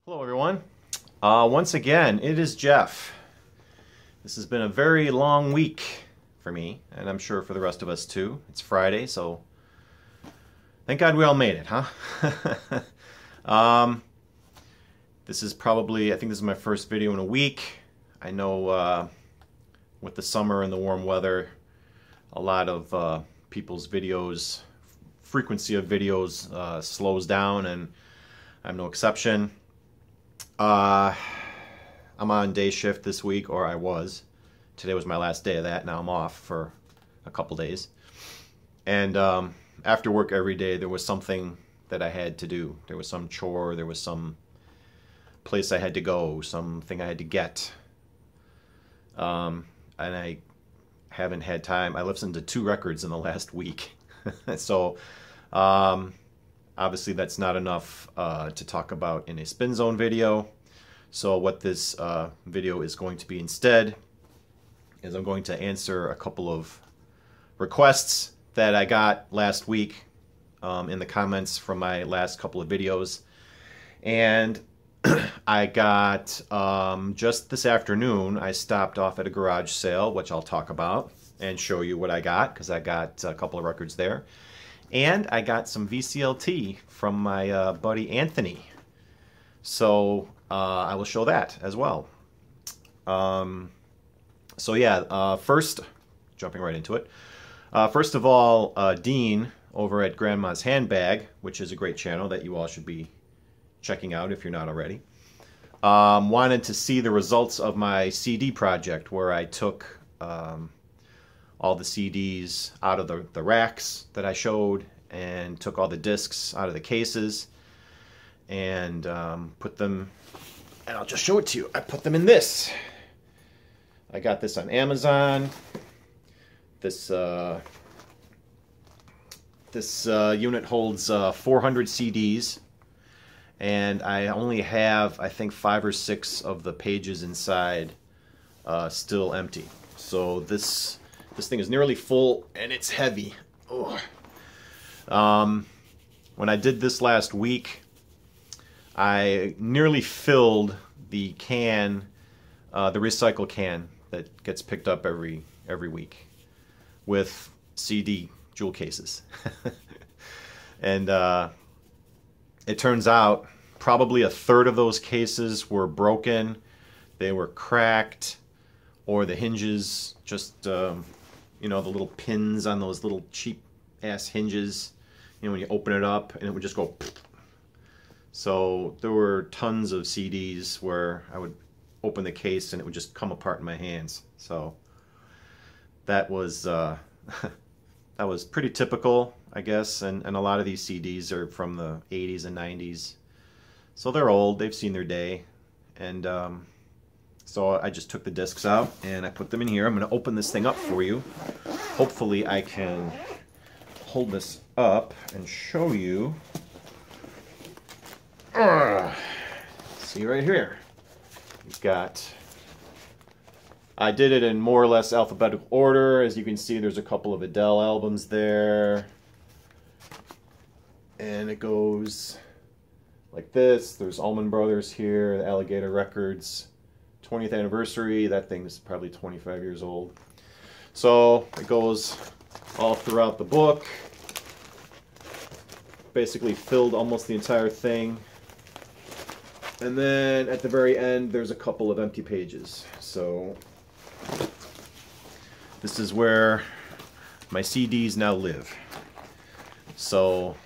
Hello everyone. Once again, it is Jeff. This has been a very long week for me, and I'm sure for the rest of us too. It's Friday, so thank God we all made it, huh? This is probably, I think this is my first video in a week. I know with the summer and the warm weather, a lot of people's videos, frequency of videos slows down, and I'm no exception. I'm on day shift this week, or I was. Today was my last day of that. Now I'm off for a couple days. And after work every day, there was something that I had to do. There was some chore, there was some place I had to go, something I had to get. And I haven't had time. I listened to 2 records in the last week. So obviously that's not enough to talk about in a Spin Zone video. So what this video is going to be instead is I'm going to answer a couple of requests that I got last week in the comments from my last couple of videos. And I got, just this afternoon, I stopped off at a garage sale, which I'll talk about and show you what I got, because I got a couple of records there. And I got some VCLT from my buddy Anthony. So I will show that as well. So yeah, first, jumping right into it. First of all, Dean over at Grandma's Handbag, which is a great channel that you all should be checking out if you're not already, wanted to see the results of my CD project, where I took all the CDs out of the racks that I showed and took all the discs out of the cases and put them, and I'll just show it to you. I put them in this. I got this on Amazon. This unit holds 400 CDs, and I only have, I think, 5 or 6 of the pages inside still empty. So this thing is nearly full, and it's heavy. Oh. When I did this last week, I nearly filled the can, the recycle can that gets picked up every week, with CD jewel cases. And it turns out probably a third of those cases were broken, they were cracked, or the hinges just, you know, the little pins on those little cheap ass hinges, you know, when you open it up and it would just go. So there were tons of CDs where I would open the case and it would just come apart in my hands. So that was that was pretty typical, I guess, and a lot of these CDs are from the 80s and 90s. So they're old, they've seen their day. And so I just took the discs out and I put them in here. I'm going to open this thing up for you. Hopefully I can hold this up and show you. See right here. You've got, I did it in more or less alphabetical order. As you can see, there's a couple of Adele albums there. And it goes like this. There's Allman Brothers here, the Alligator Records 20th anniversary. That thing's probably 25 years old. So it goes all throughout the book. Basically filled almost the entire thing. And then at the very end, there's a couple of empty pages. So this is where my CDs now live. So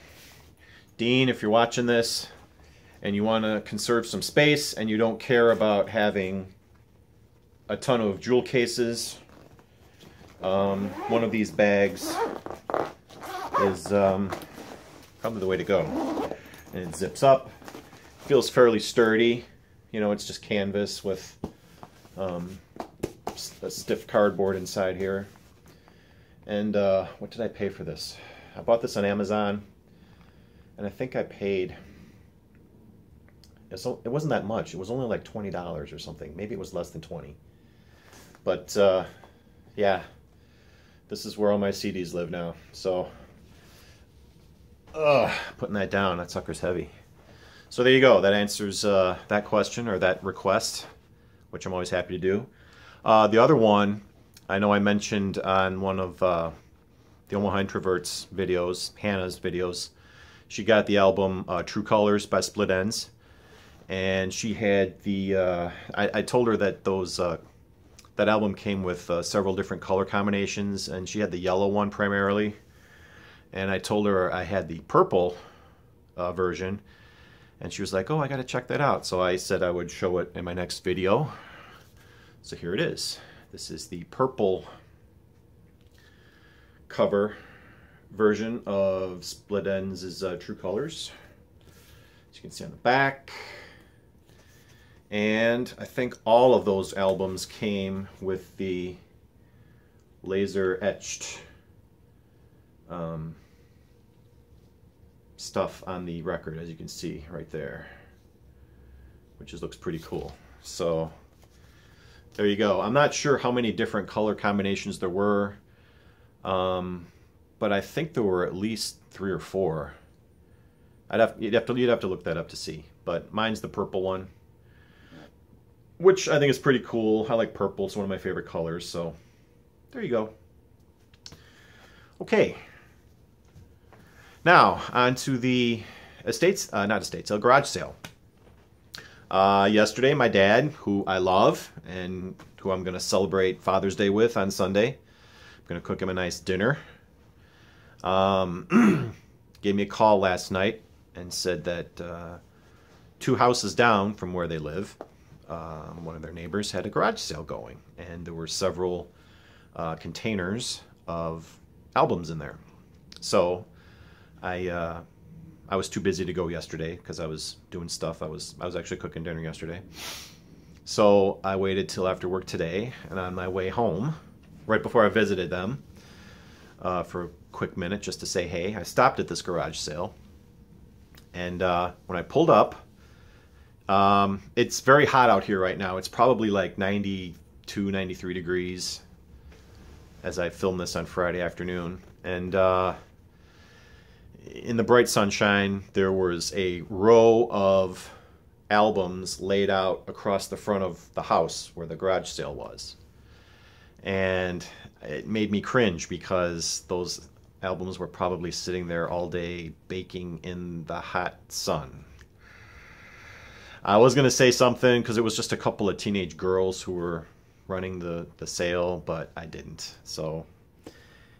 Dean, if you're watching this and you want to conserve some space and you don't care about having a ton of jewel cases, one of these bags is probably the way to go. And it zips up. Feels fairly sturdy. You know, it's just canvas with a stiff cardboard inside here. And what did I pay for this? I bought this on Amazon, and I think I paid, it wasn't that much. It was only like $20 or something. Maybe it was less than 20. But yeah, this is where all my CDs live now. So putting that down, that sucker's heavy. So there you go. That answers that question or that request, which I'm always happy to do. The other one, I know I mentioned on one of the Omaha Introverts videos, Hannah's videos. She got the album True Colors by Split Enz, and she had the. I told her that that album came with several different color combinations, and she had the yellow one primarily. And I told her I had the purple version, and she was like, "Oh, I got to check that out." So I said I would show it in my next video. So here it is. This is the purple cover version of Split Enz's True Colors. As you can see on the back. And I think all of those albums came with the laser etched stuff on the record, as you can see right there, which looks pretty cool. So there you go. I'm not sure how many different color combinations there were, but I think there were at least 3 or 4. You'd have to look that up to see. But mine's the purple one, which I think is pretty cool. I like purple. It's one of my favorite colors. So there you go. Okay. Now on to the a garage sale. Yesterday, my dad, who I love and who I'm going to celebrate Father's Day with on Sunday, I'm going to cook him a nice dinner. Gave me a call last night and said that 2 houses down from where they live, one of their neighbors had a garage sale going, and there were several containers of albums in there. So I was too busy to go yesterday because I was doing stuff. I was actually cooking dinner yesterday. So I waited till after work today, and on my way home, right before I visited them, for a quick minute just to say hey, I stopped at this garage sale. And when I pulled up, it's very hot out here right now. It's probably like 92, 93 degrees as I film this on Friday afternoon. And in the bright sunshine, there was a row of albums laid out across the front of the house where the garage sale was. And it made me cringe because those albums were probably sitting there all day baking in the hot sun. I was going to say something because it was just a couple of teenage girls who were running the sale, but I didn't. So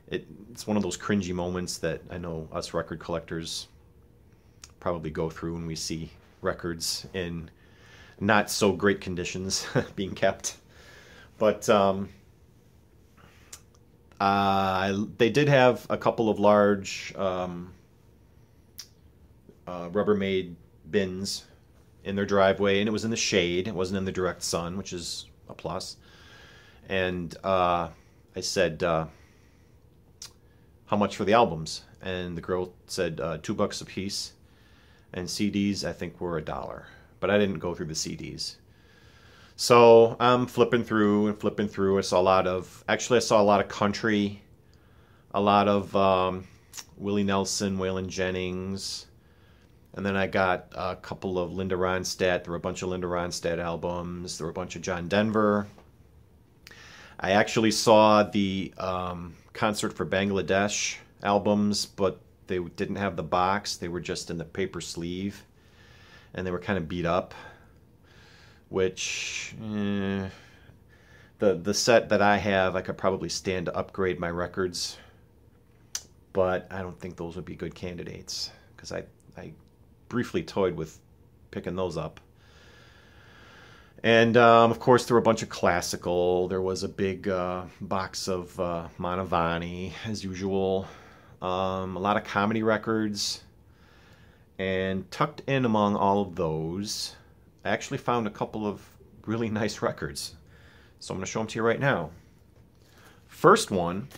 it's one of those cringy moments that I know us record collectors probably go through when we see records in not so great conditions being kept. But they did have a couple of large Rubbermaid bins in their driveway, and it was in the shade. It wasn't in the direct sun, which is a plus. And I said, how much for the albums? And the girl said $2 a piece, and CDs I think were $1, but I didn't go through the CDs. So I'm flipping through and flipping through. I saw a lot of country, a lot of Willie Nelson, Waylon Jennings, and then I got a couple of Linda Ronstadt. There were a bunch of Linda Ronstadt albums. There were a bunch of John Denver. I actually saw the Concert for Bangladesh albums, but they didn't have the box. They were just in the paper sleeve, and they were kind of beat up. Which the set that I have, I could probably stand to upgrade my records, but I don't think those would be good candidates because I briefly toyed with picking those up. And of course there were a bunch of classical. There was a big box of Mantovani as usual, a lot of comedy records, and tucked in among all of those I actually found a couple of really nice records. So I'm going to show them to you right now. First one,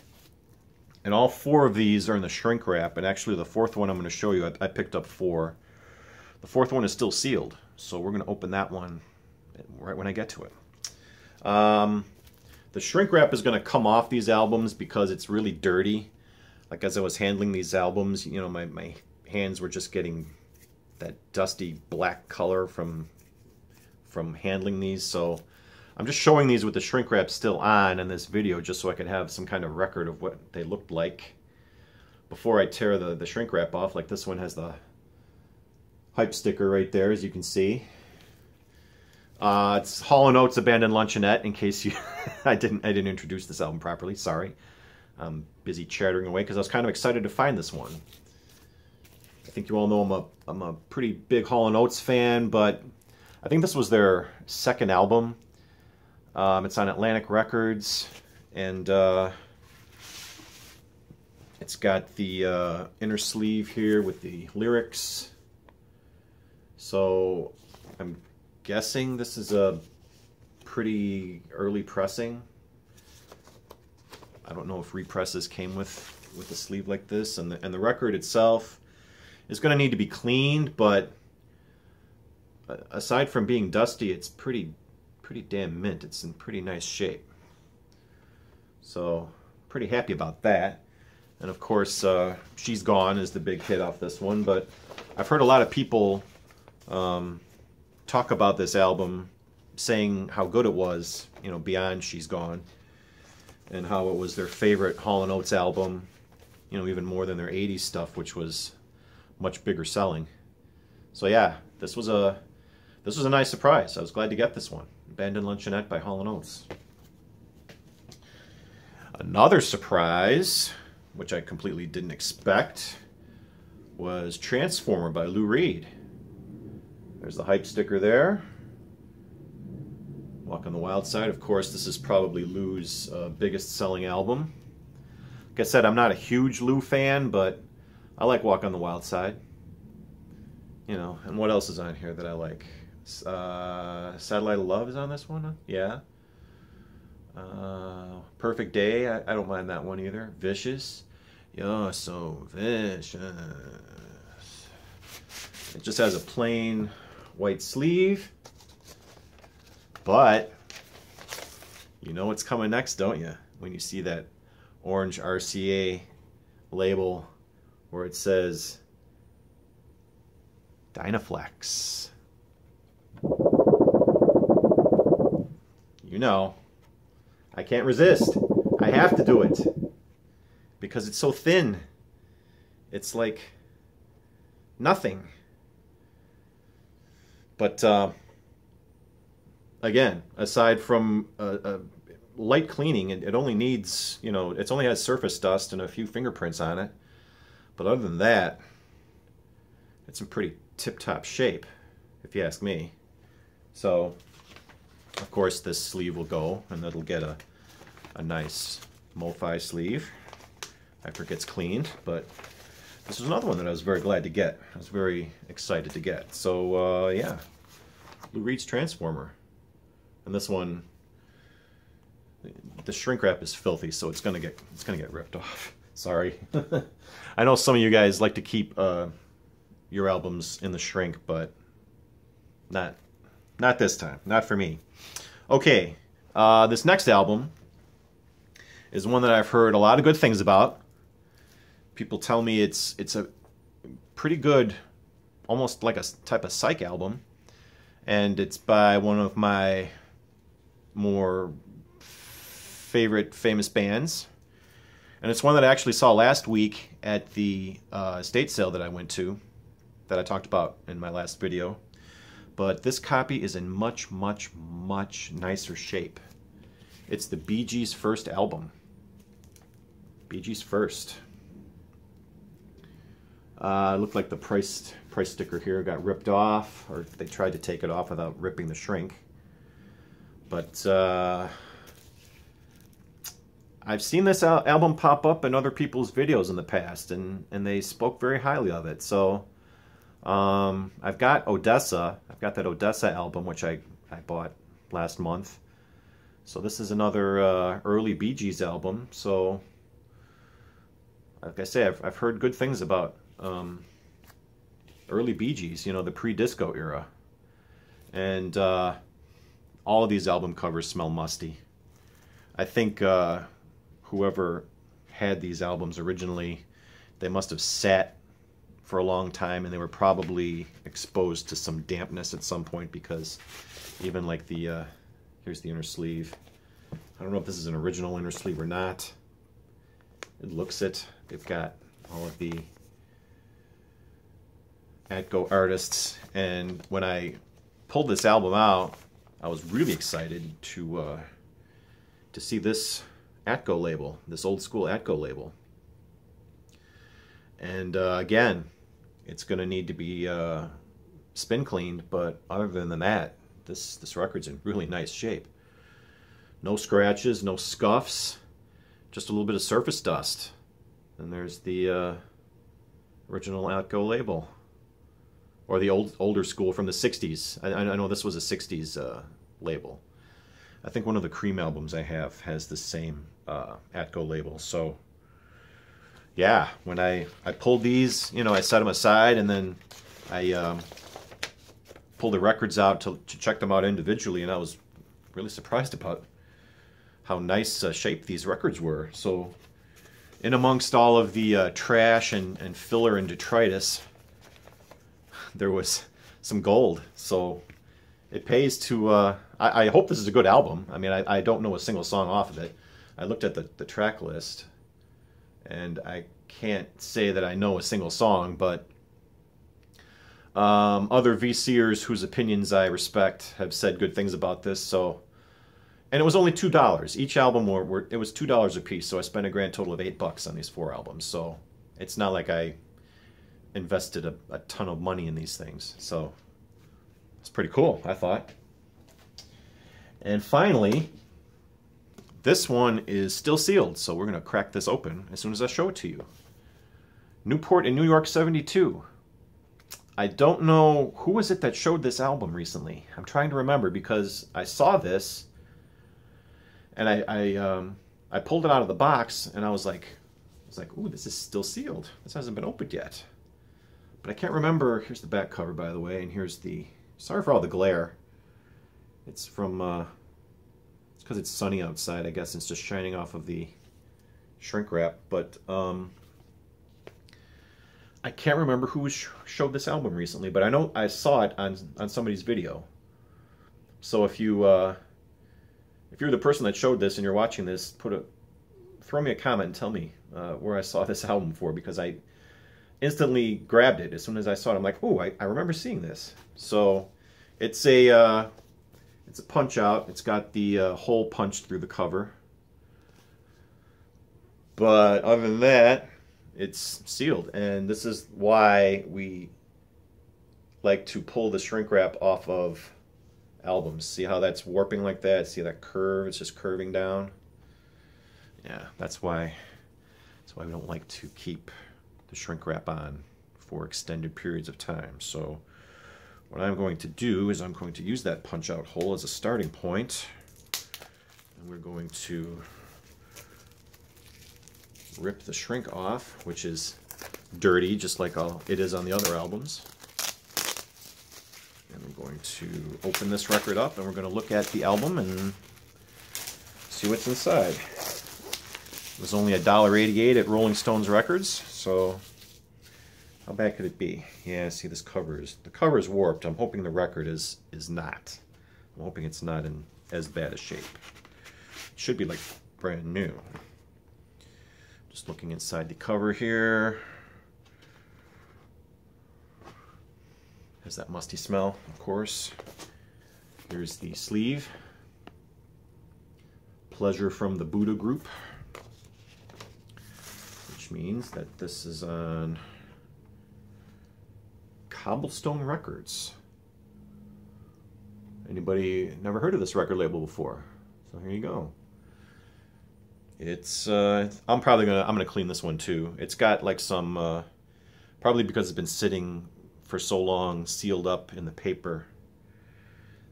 and all 4 of these are in the shrink wrap, and actually the 4th one I'm going to show you, I picked up 4. The 4th one is still sealed, so we're going to open that one right when I get to it. The shrink wrap is going to come off these albums because it's really dirty. Like as I was handling these albums, you know, my hands were just getting that dusty black color from handling these. So I'm just showing these with the shrink wrap still on in this video just so I can have some kind of record of what they looked like before I tear the shrink wrap off. Like this one has the hype sticker right there, as you can see. It's Hall & Oates Abandoned Luncheonette, in case you I didn't introduce this album properly. Sorry. I'm busy chattering away because I was kind of excited to find this one. I think you all know I'm a pretty big Hall & Oates fan, but I think this was their second album. It's on Atlantic Records, and it's got the inner sleeve here with the lyrics. So I'm guessing this is a pretty early pressing. I don't know if represses came with a sleeve like this, and the record itself is going to need to be cleaned, but aside from being dusty, it's pretty damn mint. It's in pretty nice shape. So pretty happy about that. And of course, She's Gone is the big hit off this one, but I've heard a lot of people talk about this album, saying how good it was, you know, beyond She's Gone, and how it was their favorite Hall & Oates album, you know, even more than their 80s stuff, which was much bigger selling. So yeah, this was a nice surprise. I was glad to get this one. Abandoned Luncheonette by Hall & Oates. Another surprise, which I completely didn't expect, was Transformer by Lou Reed. There's the hype sticker there. Walk on the Wild Side. Of course, this is probably Lou's biggest selling album. Like I said, I'm not a huge Lou fan, but I like Walk on the Wild Side. You know, and what else is on here that I like? Satellite of Love is on this one? Yeah. Perfect Day, I don't mind that one either. Vicious. You're so vicious. It just has a plain white sleeve, but you know what's coming next, don't you? When you see that orange RCA label where it says Dynaflex. You know, I can't resist. I have to do it because it's so thin. It's like nothing. But again, aside from light cleaning, it only needs, you know, it only has surface dust and a few fingerprints on it. But other than that, it's in pretty tip-top shape, if you ask me. So, of course, this sleeve will go, and it'll get a nice MoFi sleeve after it gets cleaned. But this was another one that I was very glad to get. I was very excited to get. So, yeah, Lou Reed's Transformer. And this one, the shrink wrap is filthy, so it's gonna get ripped off. Sorry. I know some of you guys like to keep your albums in the shrink, but not this time. Not for me. Okay, this next album is one that I've heard a lot of good things about. People tell me it's a pretty good, almost like a type of psych album, and it's by one of my more favorite famous bands, and it's one that I actually saw last week at the estate sale that I went to, that I talked about in my last video. But this copy is in much, much, much nicer shape. It's the Bee Gees' first album. Bee Gees' first. It looked like the price sticker here got ripped off, or they tried to take it off without ripping the shrink. But I've seen this album pop up in other people's videos in the past, and they spoke very highly of it. So I've got Odessa. I've got that Odessa album, which I bought last month. So this is another early Bee Gees album. So like I say, I've heard good things about early Bee Gees, you know, the pre-disco era. And all of these album covers smell musty. I think whoever had these albums originally, they must have sat for a long time, and they were probably exposed to some dampness at some point, because even like the here's the inner sleeve. I don't know if this is an original inner sleeve or not. It looks it. They've got all of the Atco artists, and when I pulled this album out, I was really excited to see this Atco label, this old school Atco label. And again, it's going to need to be spin cleaned, but other than that, this record's in really nice shape. No scratches, no scuffs, just a little bit of surface dust. And there's the original Atco label, or the older school from the 60s. I know this was a 60s label. I think one of the Cream albums I have has the same Atco label. So yeah, when I pulled these, you know, I set them aside, and then I pulled the records out to check them out individually, and I was really surprised about how nice shape these records were. So in amongst all of the trash and filler and detritus, there was some gold. So it pays to, I hope this is a good album. I mean, I don't know a single song off of it. I looked at the track list, and I can't say that I know a single song, but other VCers whose opinions I respect have said good things about this. So, and it was only $2. Each album it was $2 a piece, so I spent a grand total of $8 on these 4 albums. So it's not like I invested a ton of money in these things. So it's pretty cool, I thought. And finally, this one is still sealed, so we're going to crack this open as soon as I show it to you. Newport in New York 72. I don't know who was it that showed this album recently. I'm trying to remember, because I saw this and I pulled it out of the box, and I was like, ooh, this is still sealed. This hasn't been opened yet. But I can't remember. Here's the back cover, by the way, and here's the, sorry for all the glare. It's from, it's because it's sunny outside, I guess. It's just shining off of the shrink wrap. But I can't remember who showed this album recently, but I know I saw it on somebody's video. So if you're the person that showed this and you're watching this, throw me a comment and tell me where I saw this album for, because I instantly grabbed it as soon as I saw it. I'm like, oh, I remember seeing this. So it's a punch out. It's got the hole punched through the cover, but other than that, it's sealed. And this is why we like to pull the shrink wrap off of albums. See how that's warping like that? See that curve? It's just curving down. Yeah, that's why we don't like to keep the shrink wrap on for extended periods of time. So what I'm going to do is I'm going to use that punch out hole as a starting point, and we're going to rip the shrink off, which is dirty just like it is on the other albums. And I'm going to open this record up, and we're going to look at the album and see what's inside. It was only $1.88 at Rolling Stones Records, so how bad could it be? Yeah, see, the cover is warped. I'm hoping the record is not. I'm hoping it's not in as bad a shape. It should be like brand new. Just looking inside the cover here. Has that musty smell, of course. Here's the sleeve. Pleasure from the Buddha Group, which means that this is on Cobblestone Records. Anybody never heard of this record label before? So here you go. It's I'm gonna clean this one too. It's got like some probably because it's been sitting for so long sealed up in the paper.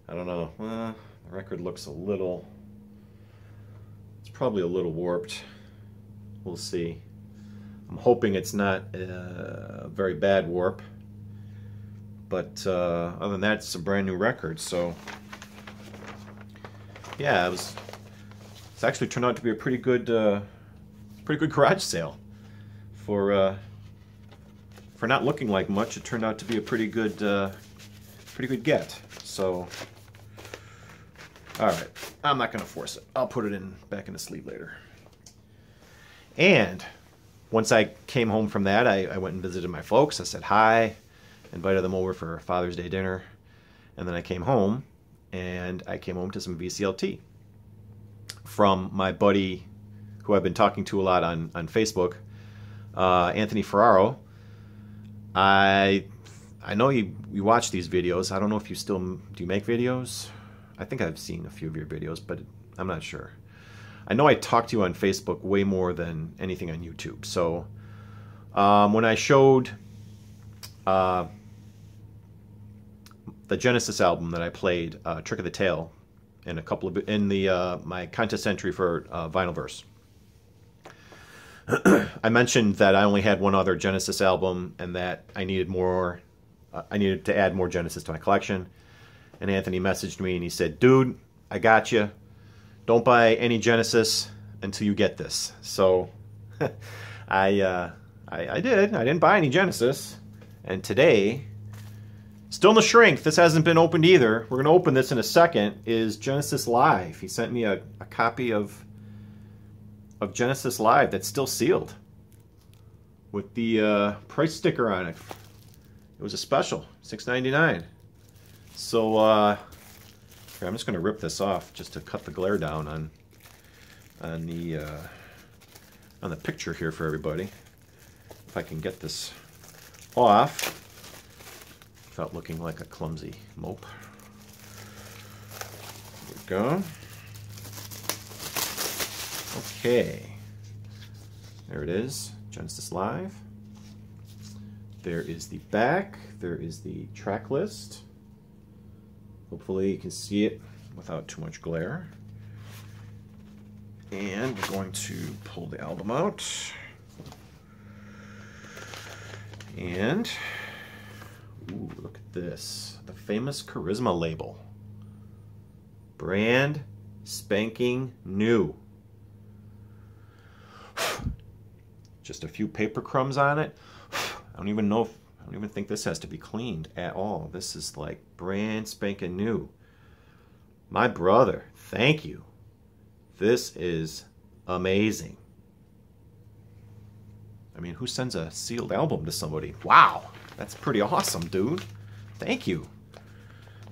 I don't know. The record looks it's probably a little warped. We'll see. I'm hoping it's not a very bad warp. But other than that, it's a brand new record. So yeah, it's actually turned out to be a pretty good garage sale for for not looking like much, it turned out to be a pretty good get. So, all right, I'm not gonna force it. I'll put it back in the sleeve later. And once I came home from that, I went and visited my folks. I said hi, invited them over for Father's Day dinner, and then I came home, and I came home to some VCLT from my buddy who I've been talking to a lot on Facebook, Anthony Ferraro. I know you watch these videos. I don't know if you still do you make videos. I think I've seen a few of your videos, but I'm not sure. I know I talk to you on Facebook way more than anything on YouTube. So when I showed the Genesis album that I played, Trick of the Tail, in a couple of my contest entry for Vinyl Verse, I mentioned that I only had one other Genesis album and that I needed more. I needed to add more Genesis to my collection. And Anthony messaged me and he said, "Dude, I got you. Don't buy any Genesis until you get this." So I did. I didn't buy any Genesis. And today, still in the shrink, this hasn't been opened either. We're going to open this in a second, is Genesis Live. He sent me a copy of Genesis Live that's still sealed with the price sticker on it. It was a special, $6.99. So here, I'm just going to rip this off just to cut the glare down on the picture here for everybody. If I can get this off without looking like a clumsy mope. There we go. Okay, there it is, Genesis Live. There is the back, there is the track list. Hopefully you can see it without too much glare. And we're going to pull the album out. And, ooh, look at this, the famous Charisma label. Brand spanking new. Just a few paper crumbs on it. I don't even think this has to be cleaned at all. This is like brand spanking new. My brother, thank you. This is amazing. I mean, who sends a sealed album to somebody? Wow, that's pretty awesome, dude. Thank you.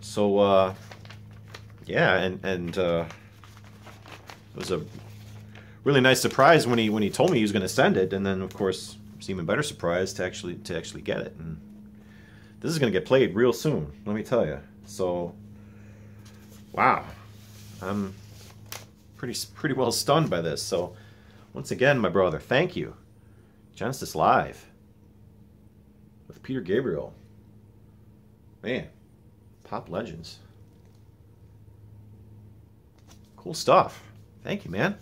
So, yeah, and it was a really nice surprise when he told me he was going to send it, and then of course it's even better surprise to actually get it. And this is going to get played real soon, let me tell you. So, wow, I'm pretty well stunned by this. So, once again, my brother, thank you. Genesis Live with Peter Gabriel. Man, pop legends. Cool stuff. Thank you, man.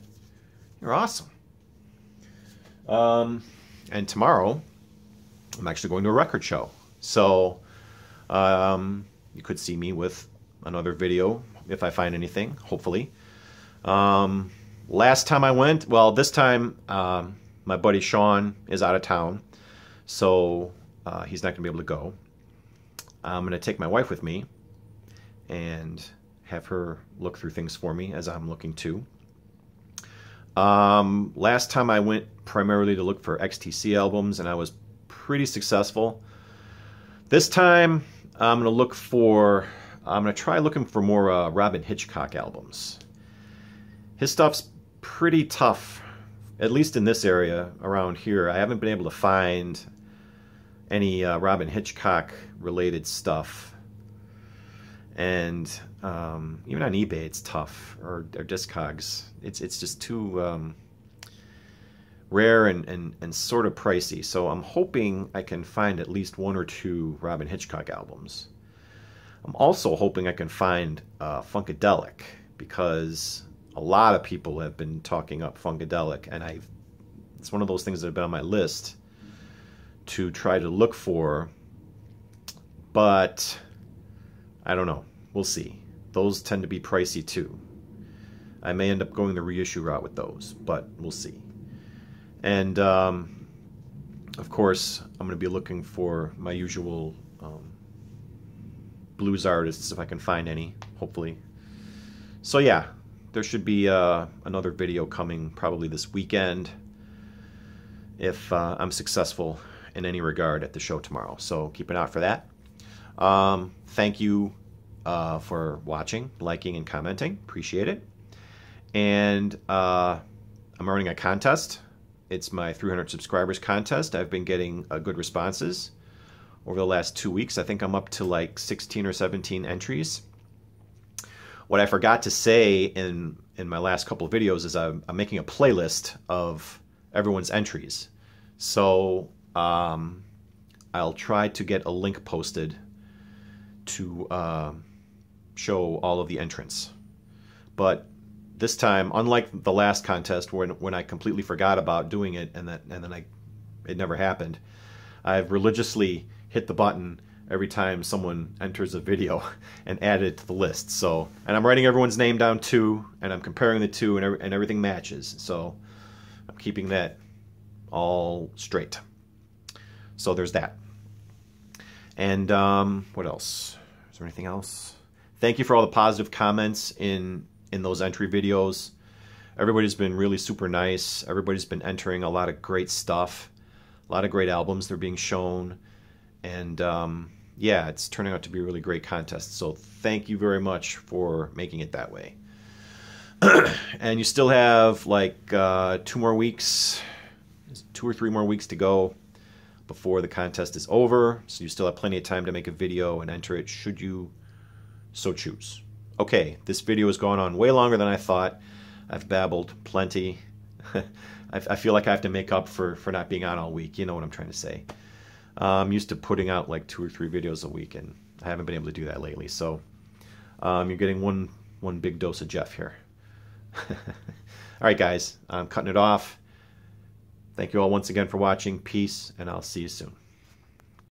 You're awesome. And tomorrow, I'm actually going to a record show. So, you could see me with another video if I find anything, hopefully. Last time I went, well, this time, my buddy Sean is out of town, so he's not going to be able to go. I'm going to take my wife with me and have her look through things for me as I'm looking too. Last time I went primarily to look for XTC albums, and I was pretty successful. This time I'm going to try looking for more Robin Hitchcock albums. His stuff's pretty tough, at least in this area around here. I haven't been able to find any Robin Hitchcock related stuff. And even on eBay it's tough, or Discogs. It's just too rare and sort of pricey. So I'm hoping I can find at least one or two Robin Hitchcock albums. I'm also hoping I can find Funkadelic, because a lot of people have been talking up Funkadelic, and it's one of those things that have been on my list to try to look for, but I don't know. We'll see. Those tend to be pricey too. I may end up going the reissue route with those, but we'll see. And Of course, I'm going to be looking for my usual blues artists if I can find any, hopefully. So yeah, there should be another video coming probably this weekend if I'm successful in any regard at the show tomorrow. So keep an eye out for that. Thank you for watching, liking, and commenting. Appreciate it. And I'm running a contest. It's my 300 subscribers contest. I've been getting good responses over the last 2 weeks. I think I'm up to like 16 or 17 entries. What I forgot to say in my last couple of videos is I'm making a playlist of everyone's entries. So I'll try to get a link posted to show all of the entrants. But this time, unlike the last contest when I completely forgot about doing it and then it never happened, I've religiously hit the button every time someone enters a video and add it to the list. So, and I'm writing everyone's name down too, and I'm comparing the two, and everything matches. So I'm keeping that all straight. So there's that. And what else? Is there anything else? Thank you for all the positive comments in those entry videos. Everybody's been really super nice. Everybody's been entering a lot of great stuff, a lot of great albums they're being shown, and yeah, it's turning out to be a really great contest. So thank you very much for making it that way. And you still have like 2 more weeks, 2 or 3 more weeks to go before the contest is over. So you still have plenty of time to make a video and enter it should you so choose. Okay, this video has gone on way longer than I thought. I've babbled plenty. I feel like I have to make up for not being on all week. You know what I'm trying to say. I'm used to putting out like 2 or 3 videos a week, and I haven't been able to do that lately. So you're getting one big dose of Jeff here. All right, guys, I'm cutting it off. Thank you all once again for watching. Peace, and I'll see you soon.